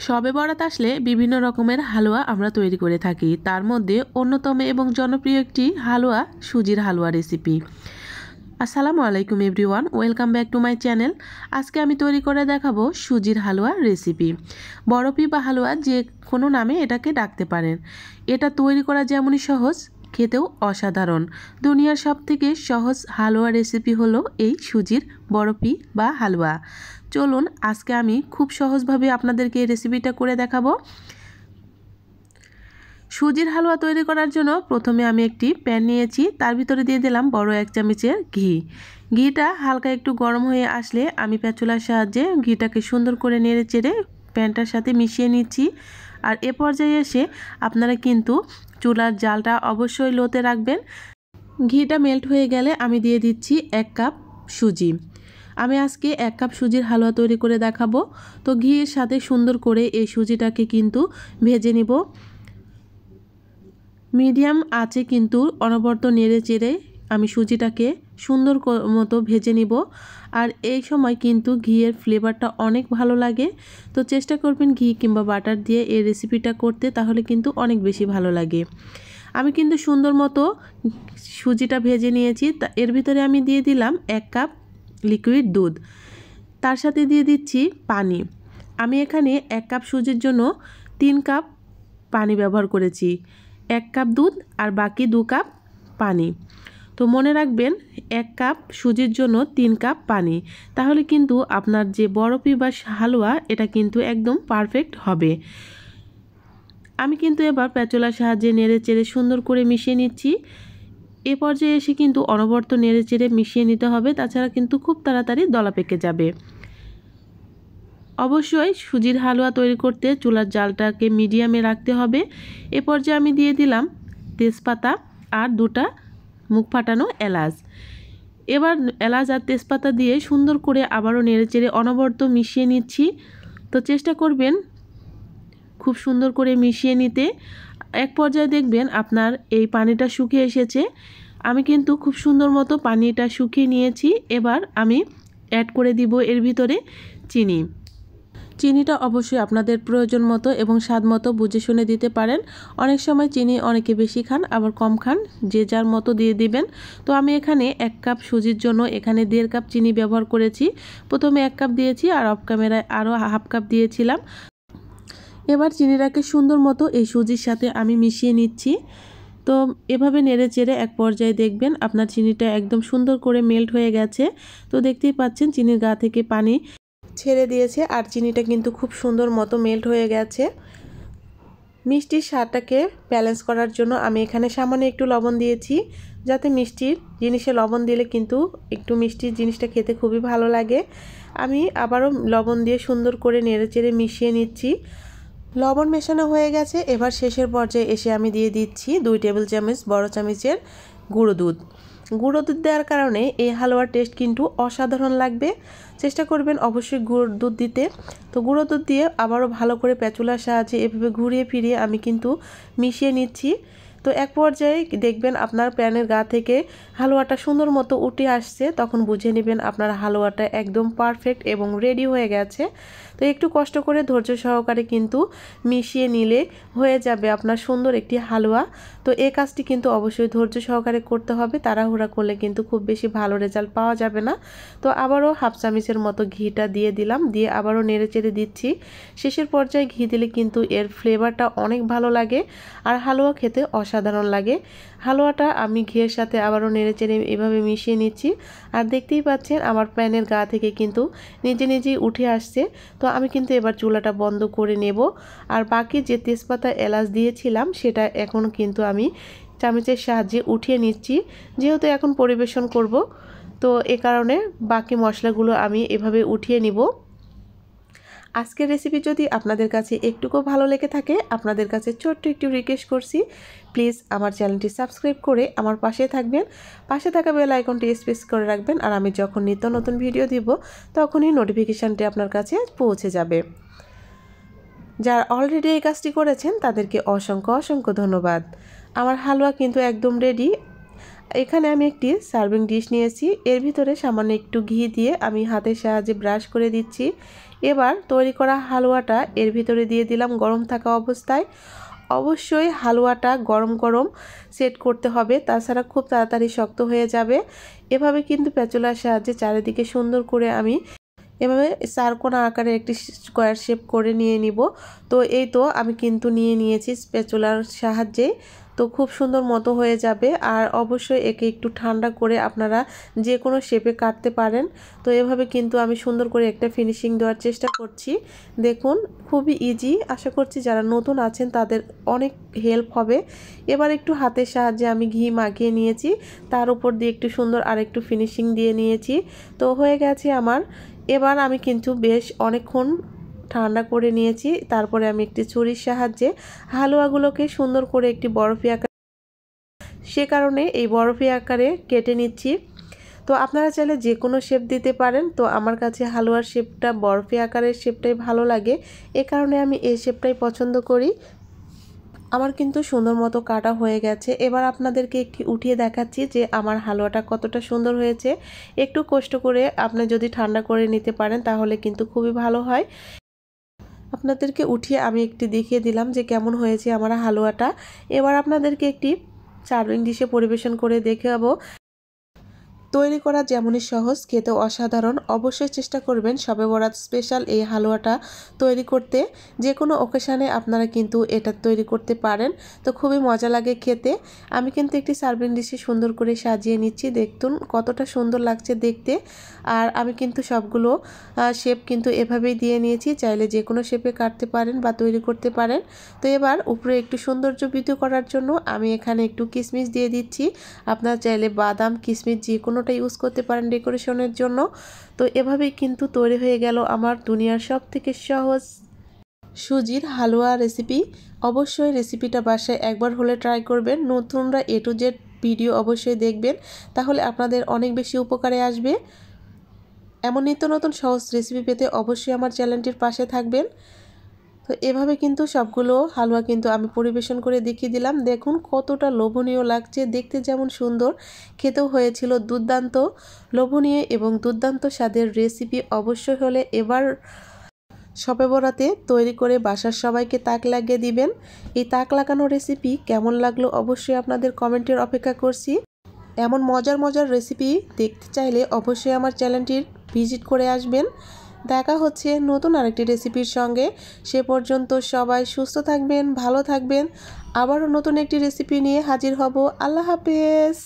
শবে বরাত আসলে বিভিন্ন রকমের হালুয়া আমরা তৈরি করে থাকি। তার মধ্যে অন্যতম এবং জনপ্রিয় একটি হালুয়া সুজির হালুয়া রেসিপি। আসসালামু আলাইকুম everyone, welcome back to my channel. আজকে আমি তৈরি করে দেখাবো সুজির হালুয়া রেসিপি। বরফি বা হালুয়া যে কোনো নামে এটাকে ডাকতে পারেন। এটা তৈরি করা যেমনই সহজ, খেতেও অসাধারণ। দুনিয়ার সবথেকে সহজ হালুয়া রেসিপি হলো এই সুজির বরফি বা হালুয়া। চলুন আজকে আমি খুব সহজভাবে আপনাদেরকে এই রেসিপিটা করে দেখাবো। সুজির হালুয়া তৈরি করার জন্য প্রথমে আমি একটি প্যান নিয়েছি, তার ভিতরে দিয়ে দিলাম বড় 1 চামচের ঘি। ঘিটা হালকা একটু গরম হয়ে আসলে আমি স্প্যাচুলার সাহায্যে ঘিটাকে সুন্দর করে নেড়ে চেড়ে প্যানটার সাথে মিশিয়ে নিচ্ছি। আর এ পর্যায়ে এসে আপনারা কিন্তু চুলার জালটা অবশ্যই লোতে রাখবেন। ঘিটা মেল্ট হয়ে গেলে আমি দিয়ে দিচ্ছি 1 কাপ সুজি। আমি আজকে 1 কাপ সুজির হালুয়া তৈরি করে দেখাবো। তো ঘিয়ের সাথে সুন্দর করে এই সুজিটাকে কিন্তু ভেজে নিব। মিডিয়াম আঁচে কিন্তু অনবরত নেড়ে চেড়ে আমি সুজিটাকে সুন্দর মতো ভেজে নিব। আর এই সময় কিন্তু ঘিয়ের ফ্লেভারটা অনেক ভালো লাগে। তো চেষ্টা করবেন ঘি কিংবা বাটার দিয়ে এই রেসিপিটা করতে, তাহলে কিন্তু অনেক বেশি ভালো লাগে। আমি কিন্তু সুন্দর মতো সুজিটা ভেজে নিয়েছি। এর ভিতরে আমি দিয়ে দিলাম 1 কাপ লিকুইড দুধ, তার সাথে দিয়ে দিচ্ছি পানি। আমি এখানে 1 কাপ সুজির জন্য 3 কাপ পানি ব্যবহার করেছি। 1 কাপ দুধ আর বাকি 2 কাপ পানি। তো মনে রাখবেন 1 কাপ সুজির জন্য 3 কাপ পানি, তাহলে কিন্তু আপনার যে বরফি বা হালুয়া এটা কিন্তু একদম পারফেক্ট হবে। আমি কিন্তু এবার স্প্যাচুলার সাহায্যে নেড়ে চেড়ে সুন্দর করে মিশিয়ে নিচ্ছি। এ পর্যায়ে এসে কিন্তু অনবরত নেড়ে চেড়ে মিশিয়ে নিতে হবে, তাছাড়া কিন্তু খুব তাড়াতাড়ি দলা পেকে যাবে। অবশ্যই সুজির হালুয়া তৈরি করতে চুলার জালটাকে মিডিয়ামে রাখতে হবে। এ পর্যায়ে আমি দিয়ে দিলাম তেজপাতা আর 2টা মুখ ফাটানো এলাচ। এবার এলাচ আর তেজপাতা দিয়ে সুন্দর করে আবারও নেড়েচেড়ে অনবরত মিশিয়ে নিচ্ছি। তো চেষ্টা করবেন খুব সুন্দর করে মিশিয়ে নিতে। এক পর্যায়ে দেখবেন আপনার এই পানিটা শুকিয়ে এসেছে। আমি কিন্তু খুব সুন্দর মতো পানিটা শুকিয়ে নিয়েছি। এবার আমি অ্যাড করে দিব এর ভিতরে চিনি। চিনিটা অবশ্যই আপনাদের প্রয়োজন মতো এবং স্বাদ মতো বুঝে শুনে দিতে পারেন। অনেক সময় চিনি অনেকে বেশি খান, আবার কম খান, যে যার মতো দিয়ে দিবেন। তো আমি এখানে 1 কাপ সুজির জন্য এখানে 1.5 কাপ চিনি ব্যবহার করেছি। প্রথমে 1 কাপ দিয়েছি আর অফ ক্যামেরায় আরও হাফ কাপ দিয়েছিলাম। এবার চিনিটাকে সুন্দর মতো এই সুজির সাথে আমি মিশিয়ে নিচ্ছি। তো এভাবে নেড়ে চেড়ে এক পর্যায়ে দেখবেন আপনার চিনিটা একদম সুন্দর করে মেল্ট হয়ে গেছে। তো দেখতেই পাচ্ছেন চিনির গা থেকে পানি ছেড়ে দিয়েছে আর চিনিটা কিন্তু খুব সুন্দর মতো মেল্ট হয়ে গেছে। মিষ্টির স্বাদটাকে ব্যালেন্স করার জন্য আমি এখানে সামান্য একটু লবণ দিয়েছি, যাতে মিষ্টির জিনিসে লবণ দিলে কিন্তু একটু মিষ্টির জিনিসটা খেতে খুবই ভালো লাগে। আমি আবারও লবণ দিয়ে সুন্দর করে নেড়েচেড়ে মিশিয়ে নিচ্ছি। লবণ মেশানো হয়ে গেছে। এবার শেষের পর্যায়ে এসে আমি দিয়ে দিচ্ছি 2 টেবিল চামচ বড় চামচের গুঁড়ো দুধ। গুঁড়ো দুধ দেওয়ার কারণে এই হালুয়ার টেস্ট কিন্তু অসাধারণ লাগবে। চেষ্টা করবেন অবশ্যই গুঁড়ো দুধ দিতে। তো গুঁড়ো দুধ দিয়ে আবারও ভালো করে স্প্যাচুলার সাহায্যে এভাবে ঘুরিয়ে ফিরিয়ে আমি কিন্তু মিশিয়ে নিচ্ছি। তো এক পর্যায়ে দেখবেন আপনার প্যানের গা থেকে হালুয়াটা সুন্দর মতো উঠে আসছে, তখন বুঝে নেবেন আপনার হালুয়াটা একদম পারফেক্ট এবং রেডি হয়ে গেছে। তো একটু কষ্ট করে ধৈর্য সহকারে কিন্তু মিশিয়ে নিলে হয়ে যাবে আপনার সুন্দর একটি হালুয়া। তো এই কাজটি কিন্তু অবশ্যই ধৈর্য সহকারে করতে হবে, তাড়াহুড়া করলে কিন্তু খুব বেশি ভালো রেজাল্ট পাওয়া যাবে না। তো আবারও হাফ চামচের মতো ঘিটা দিয়ে দিলাম, দিয়ে আবারও নেড়ে চেড়ে দিচ্ছি। শেষের পর্যায়ে ঘি দিলে কিন্তু এর ফ্লেভারটা অনেক ভালো লাগে আর হালুয়া খেতে অসাধারণ লাগে। হালুয়াটা আমি ঘিয়ের সাথে আবারও নেড়ে চেড়ে এভাবে মিশিয়ে নিচ্ছি। আর দেখতেই পাচ্ছেন আমার প্যানের গা থেকে কিন্তু নিজে নিজেই উঠে আসছে। তো আমি কিন্তু এবার চুলাটা বন্ধ করে নেব। আর বাকি যে তেজপাতা এলাচ দিয়েছিলাম সেটা এখন কিন্তু আমি চামচের সাহায্যে উঠিয়ে নিচ্ছি, যেহেতু এখন পরিবেশন করব। তো এ কারণে বাকি মশলাগুলো আমি এভাবে উঠিয়ে নিব। আজকের রেসিপি যদি আপনাদের কাছে একটুকু ভালো লেগে থাকে, আপনাদের কাছে ছোট্ট একটু রিকোয়েস্ট করছি, প্লিজ আমার চ্যানেলটি সাবস্ক্রাইব করে আমার পাশে থাকবেন। পাশে থাকা বেল আইকনটি প্রেস করে রাখবেন, আর আমি যখন নিত্য নতুন ভিডিও দিব তখনই নোটিফিকেশানটি আপনার কাছে পৌঁছে যাবে। যারা অলরেডি এই কাজটি করেছেন তাদেরকে অসংখ্য অসংখ্য ধন্যবাদ। আমার হালুয়া কিন্তু একদম রেডি। এখানে আমি একটি সার্ভিং ডিশ নিয়েছি, এর ভিতরে সামান্য একটু ঘি দিয়ে আমি হাতের সাহায্যে ব্রাশ করে দিচ্ছি। এবার তৈরি করা হালুয়াটা এর ভিতরে দিয়ে দিলাম গরম থাকা অবস্থায়। অবশ্যই হালুয়াটা গরম গরম সেট করতে হবে, তাছাড়া খুব তাড়াতাড়ি শক্ত হয়ে যাবে। এভাবে কিন্তু স্প্যাচুলার সাহায্যে চারিদিকে সুন্দর করে আমি এভাবে চারকোনা আকারে একটি স্কোয়ার শেপ করে নিয়ে নিব। তো এই তো আমি কিন্তু নিয়ে নিয়েছি স্প্যাচুলার সাহায্যে। তো খুব সুন্দর মতো হয়ে যাবে। আর অবশ্যই একে একটু ঠান্ডা করে আপনারা যে কোনো শেপে কাটতে পারেন। তো এভাবে কিন্তু আমি সুন্দর করে একটা ফিনিশিং দেওয়ার চেষ্টা করছি। দেখুন খুবই ইজি, আশা করছি যারা নতুন আছেন তাদের অনেক হেল্প হবে। এবার একটু হাতের সাহায্যে আমি ঘি মাখিয়ে নিয়েছি, তার উপর দিয়ে একটু সুন্দর আর একটু ফিনিশিং দিয়ে নিয়েছি। তো হয়ে গেছে আমার। এবার আমি কিন্তু বেশ অনেকক্ষণ ঠান্ডা করে নিয়েছি, তারপরে আমি একটি ছুরির সাহায্যে হালুয়াগুলোকে সুন্দর করে একটি বরফি আকার, সে কারণে এই বরফি আকারে কেটে নিচ্ছি। তো আপনারা চাইলে যে কোনো শেপ দিতে পারেন। তো আমার কাছে হালুয়ার শেপটা বরফি আকারের শেপটাই ভালো লাগে, এ কারণে আমি এই শেপটাই পছন্দ করি। আমার কিন্তু সুন্দর মতো কাটা হয়ে গেছে। এবার আপনাদেরকে একটি উঠিয়ে দেখাচ্ছি যে আমার হালুয়াটা কতটা সুন্দর হয়েছে। একটু কষ্ট করে আপনি যদি ঠান্ডা করে নিতে পারেন তাহলে কিন্তু খুবই ভালো হয়। আপনাদেরকে উঠিয়ে আমি একটি দেখিয়ে দিলাম যে কেমন হয়েছে আমার হালুয়াটা। এবার আপনাদেরকে একটি সার্ভিং ডিশে পরিবেশন করে দেখাবো। তৈরি করা যেমনই সহজ, খেতেও অসাধারণ। অবশ্যই চেষ্টা করবেন শবে বরাত স্পেশাল এই হালুয়াটা তৈরি করতে। যে কোনো অকেশানে আপনারা কিন্তু এটা তৈরি করতে পারেন। তো খুবই মজা লাগে খেতে। আমি কিন্তু একটি সার্ভিং ডিশে সুন্দর করে সাজিয়ে নিচ্ছি, দেখুন কতটা সুন্দর লাগছে দেখতে। আর আমি কিন্তু সবগুলো শেপ কিন্তু এভাবেই দিয়ে নিয়েছি, চাইলে যে কোনো শেপে কাটতে পারেন বা তৈরি করতে পারেন। তো এবার উপরে একটু সৌন্দর্য বৃদ্ধি করার জন্য আমি এখানে একটু কিশমিশ দিয়ে দিচ্ছি। আপনারা চাইলে বাদাম কিশমিশ যে কোনোটা ইউজ করতে পারেন ডেকোরেশনের জন্য। তো এভাবেই কিন্তু তৈরি হয়ে গেল আমার দুনিয়ার সবথেকে সহজ সুজির হালুয়া রেসিপি। অবশ্যই রেসিপিটা বাসায় একবার হলে ট্রাই করবেন। নতুনরা A to Z ভিডিও অবশ্যই দেখবেন, তাহলে আপনাদের অনেক বেশি উপকারে আসবে। এমন নিত্য নতুন সহজ রেসিপি পেতে অবশ্যই আমার চ্যানেলটির পাশে থাকবেন। তো এভাবে কিন্তু সবগুলো হালুয়া কিন্তু আমি পরিবেশন করে দেখিয়ে দিলাম। দেখুন কতটা লোভনীয় লাগছে দেখতে, যেমন সুন্দর খেতেও হয়েছিল দুর্দান্ত লোভনীয় এবং দুর্দান্ত স্বাদের রেসিপি। অবশ্যই হলে এবার শবে বরাতে তৈরি করে বাসার সবাইকে তাক লাগিয়ে দিবেন। এই তাক লাগানো রেসিপি কেমন লাগলো অবশ্যই আপনাদের কমেন্টের অপেক্ষা করছি। এমন মজার মজার রেসিপি দেখতে চাইলে অবশ্যই আমার চ্যানেলটির ভিজিট করে আসবেন। দেখা হচ্ছে নতুন আরেকটি রেসিপির সঙ্গে। সে পর্যন্ত সবাই সুস্থ থাকবেন, ভালো থাকবেন। আবারও নতুন একটি রেসিপি নিয়ে হাজির হব। আল্লাহ হাফেজ।